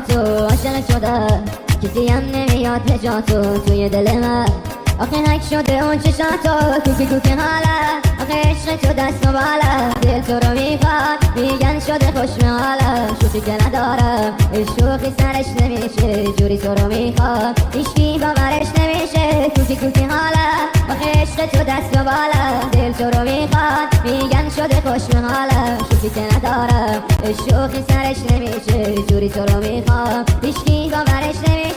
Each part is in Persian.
تو عاشق شده کسی هم نمیاد به جا توی دل من آخه هک شده اون چشاتو کوکی کوکی حاله آخه عشق تو دست و باله دل تو رو میخواد میگن شده خوش به حاله شوخی که نداره شوخی سرش نمیشه جوری تو رو میخواد هیچکی باورش نمیشه کوکی کوکی حاله آخه عشق تو دست و باله دل تو رو میخواد میگن شده خوش به حاله شوخی که نداره شوخی سرش نمیشه جوری تو رو میخواد هیچکی باورش نمیشه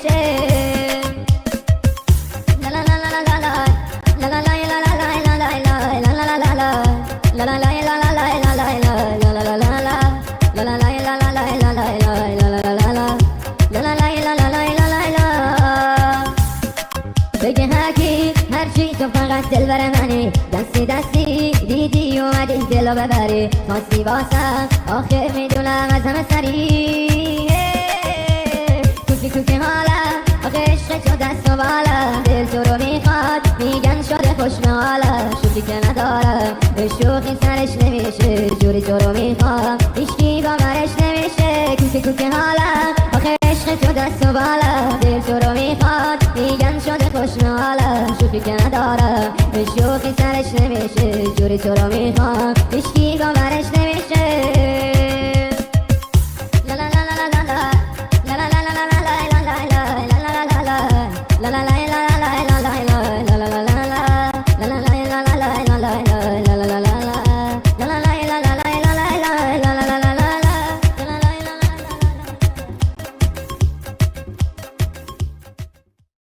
بگه هرکی هرچی تو فقط دل بر منی دستی دستی دیدی اومدی دلو ببری خواستی واسم آخه میدونم از همه سری کوکی کوکی حالا آخه عشق تو دست و بالا دل تو رو میخواد میگن شده خوش به حالا شوخی که نداره شوخی سرش نمیشه جوری تو رو میخواد هیچکی باورش نمیشه کوکی کوکی حالا آخه عشق تو دست و بالا دل تو رو میخواد میگن شده خوش به حالا شوخی که نداره شوخی سرش نمیشه جوری تو رو میخواد هیچکی باورش نمیشه